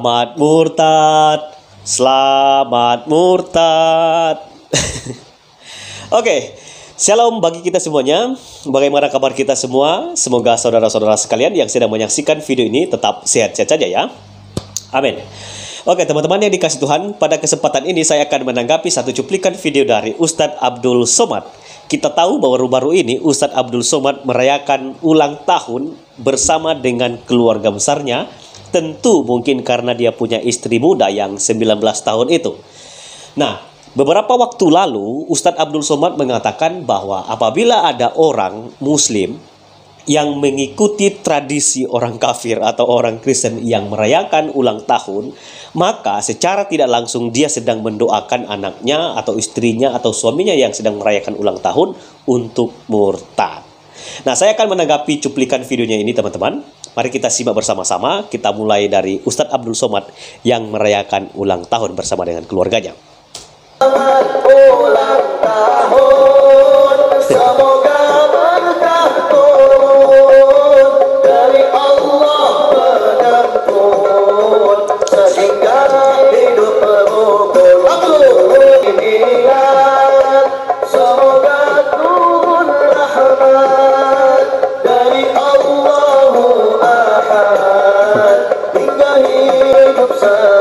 Selamat murtad. Selamat murtad. Oke, shalom bagi kita semuanya. Bagaimana kabar kita semua? Semoga saudara-saudara sekalian yang sedang menyaksikan video ini tetap sehat-sehat saja ya. Amin. Oke teman-teman yang dikasih Tuhan, pada kesempatan ini saya akan menanggapi satu cuplikan video dari Ustadz Abdul Somad. Kita tahu bahwa baru-baru ini Ustadz Abdul Somad merayakan ulang tahun bersama dengan keluarga besarnya. Tentu mungkin karena dia punya istri muda yang 19 tahun itu. Nah, beberapa waktu lalu Ustadz Abdul Somad mengatakan bahwa apabila ada orang Muslim yang mengikuti tradisi orang kafir atau orang Kristen yang merayakan ulang tahun, maka secara tidak langsung dia sedang mendoakan anaknya atau istrinya atau suaminya yang sedang merayakan ulang tahun untuk murtad. Nah, saya akan menanggapi cuplikan videonya ini teman-teman. Mari kita simak bersama-sama. Kita mulai dari Ustadz Abdul Somad yang merayakan ulang tahun bersama dengan keluarganya. Selamat ulang tahun, semoga berkah turun dari Allah pengampun, sehingga hidup berukun. Ingat, semoga turun rahmat dari Allahu Ahad, hingga hidup selamat.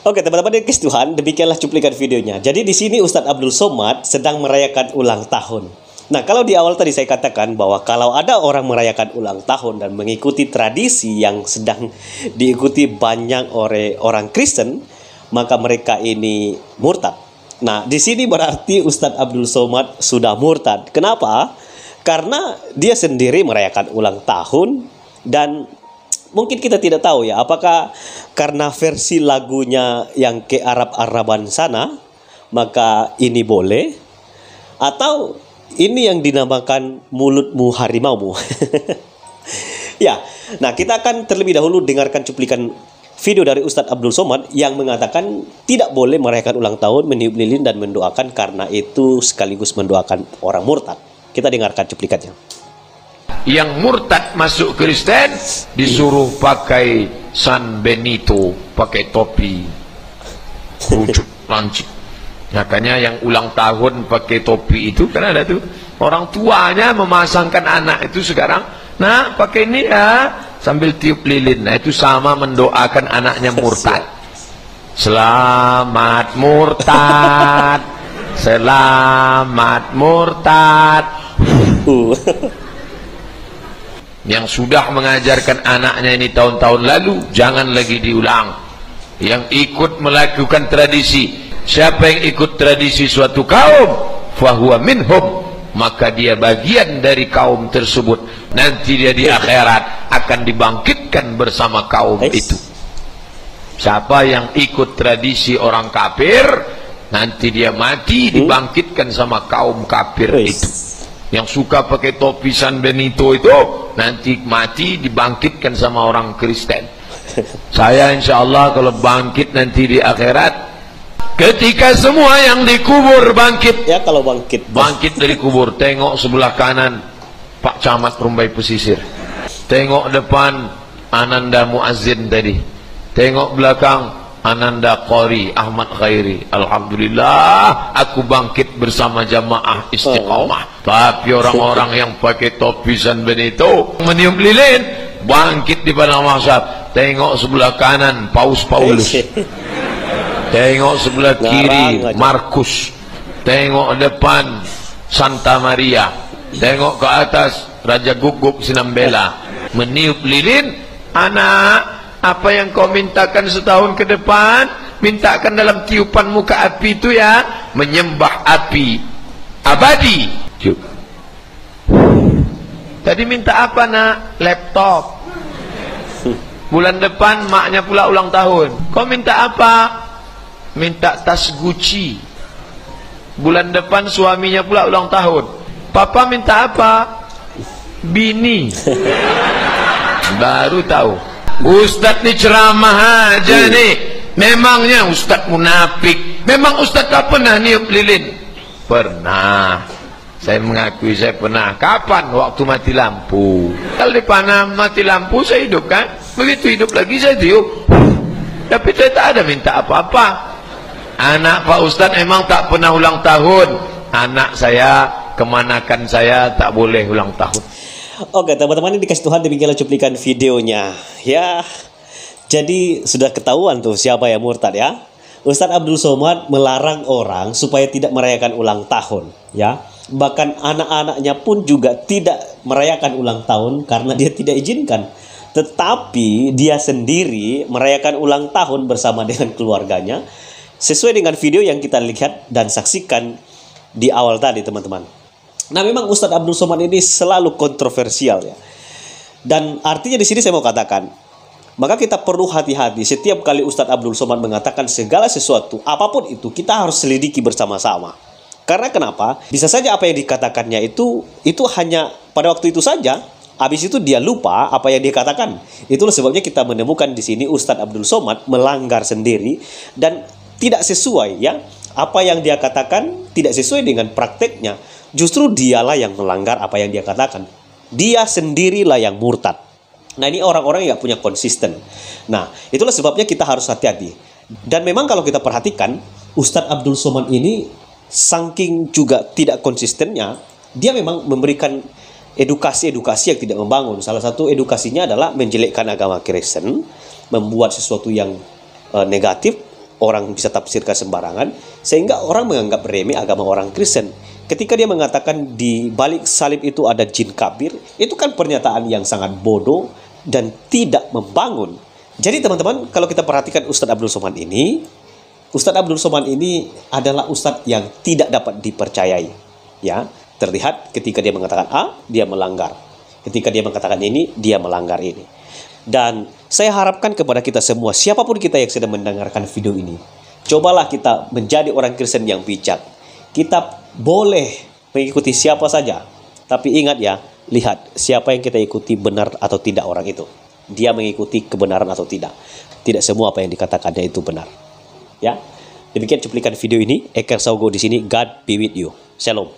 Oke teman-teman yang dikasih Tuhan, demikianlah cuplikan videonya. Jadi di sini Ustadz Abdul Somad sedang merayakan ulang tahun. Nah, kalau di awal tadi saya katakan bahwa kalau ada orang merayakan ulang tahun dan mengikuti tradisi yang sedang diikuti banyak oleh orang Kristen, maka mereka ini murtad. Nah, di sini berarti Ustadz Abdul Somad sudah murtad. Kenapa? Karena dia sendiri merayakan ulang tahun dan mungkin kita tidak tahu ya, apakah karena versi lagunya yang ke Arab-Araban sana, maka ini boleh, atau ini yang dinamakan mulutmu harimaumu. Ya, nah kita akan terlebih dahulu dengarkan cuplikan video dari Ustadz Abdul Somad yang mengatakan tidak boleh merayakan ulang tahun, meniup lilin dan mendoakan karena itu sekaligus mendoakan orang murtad. Kita dengarkan cuplikannya. Yang murtad masuk Kristen disuruh pakai San Benito, pakai topi rujuk lancip. Makanya yang ulang tahun pakai topi itu kan ada tuh orang tuanya memasangkan anak itu sekarang, nah pakai ini ya, sambil tiup lilin. Nah itu sama mendoakan anaknya murtad. Selamat murtad, selamat murtad. Yang sudah mengajarkan anaknya ini tahun-tahun lalu, jangan lagi diulang. Yang ikut melakukan tradisi, siapa yang ikut tradisi suatu kaum, fahuwa minhum, maka dia bagian dari kaum tersebut. Nanti dia di akhirat akan dibangkitkan bersama kaum itu. Siapa yang ikut tradisi orang kafir, nanti dia mati dibangkitkan sama kaum kafir itu. Yang suka pakai topi San Benito itu nanti mati dibangkitkan sama orang Kristen. Saya insya Allah kalau bangkit nanti di akhirat, ketika semua yang dikubur bangkit, ya kalau bangkit dari kubur, tengok sebelah kanan Pak Camat Rumbai Pesisir, tengok depan Ananda Muazzin tadi, tengok belakang Ananda Qori Ahmad Khairi. Alhamdulillah aku bangkit bersama jamaah istiqamah. Tapi orang-orang yang pakai topi San Benito meniup lilin bangkit di padang mahsyar. Tengok sebelah kanan Paus Paulus, tengok sebelah kiri Markus, tengok depan Santa Maria, tengok ke atas Raja Guguk Sinambela meniup lilin. Anak, apa yang kau mintakan setahun ke depan, mintakan dalam tiupan muka api itu ya, menyembah api abadi. Tadi minta apa nak? Laptop. Bulan depan maknya pula ulang tahun. Kau minta apa? Minta tas Gucci. Bulan depan suaminya pula ulang tahun. Papa minta apa? Bini. Baru tahu. Ustaz ni ceramah aja nih. Memangnya Ustaz munafik. Memang Ustaz tak pernah niup lilin? Pernah. Saya mengakui saya pernah. Kapan? Waktu mati lampu. Kalau di panah mati lampu saya hidup kan? Begitu hidup lagi saya tiup. Tapi saya tak ada minta apa-apa. Anak Pak Ustaz memang tak pernah ulang tahun. Anak saya, kemanakan saya tak boleh ulang tahun. Oke teman-teman, ini dikasih Tuhan demikianlah cuplikan videonya. Ya, jadi sudah ketahuan tuh siapa yang murtad ya. Ustadz Abdul Somad melarang orang supaya tidak merayakan ulang tahun ya. Bahkan anak-anaknya pun juga tidak merayakan ulang tahun karena dia tidak izinkan. Tetapi dia sendiri merayakan ulang tahun bersama dengan keluarganya sesuai dengan video yang kita lihat dan saksikan di awal tadi teman-teman. Nah memang Ustadz Abdul Somad ini selalu kontroversial ya. Dan artinya di sini saya mau katakan, maka kita perlu hati-hati setiap kali Ustadz Abdul Somad mengatakan segala sesuatu, apapun itu kita harus selidiki bersama-sama. Karena kenapa? Bisa saja apa yang dikatakannya itu hanya pada waktu itu saja. Habis itu dia lupa apa yang dia katakan. Itulah sebabnya kita menemukan di sini Ustadz Abdul Somad melanggar sendiri dan tidak sesuai ya. Apa yang dia katakan tidak sesuai dengan prakteknya. Justru dialah yang melanggar apa yang dia katakan. Dia sendirilah yang murtad. Nah ini orang-orang yang punya konsisten. Nah itulah sebabnya kita harus hati-hati. Dan memang kalau kita perhatikan Ustadz Abdul Somad ini saking juga tidak konsistennya, dia memang memberikan edukasi-edukasi yang tidak membangun. Salah satu edukasinya adalah menjelekkan agama Kristen, membuat sesuatu yang negatif, orang bisa tafsirkan sembarangan, sehingga orang menganggap remeh agama orang Kristen. Ketika dia mengatakan di balik salib itu ada jin kafir, itu kan pernyataan yang sangat bodoh dan tidak membangun. Jadi teman-teman, kalau kita perhatikan Ustadz Abdul Somad ini, Ustadz Abdul Somad ini adalah Ustadz yang tidak dapat dipercayai. Ya, terlihat ketika dia mengatakan A, dia melanggar. Ketika dia mengatakan ini, dia melanggar ini. Dan saya harapkan kepada kita semua, siapapun kita yang sedang mendengarkan video ini, cobalah kita menjadi orang Kristen yang bijak. Kita boleh mengikuti siapa saja, tapi ingat ya, lihat siapa yang kita ikuti benar atau tidak orang itu. Dia mengikuti kebenaran atau tidak. Tidak semua apa yang dikatakannya itu benar. Ya, demikian cuplikan video ini. Eker Saugo di sini. God be with you. Shalom.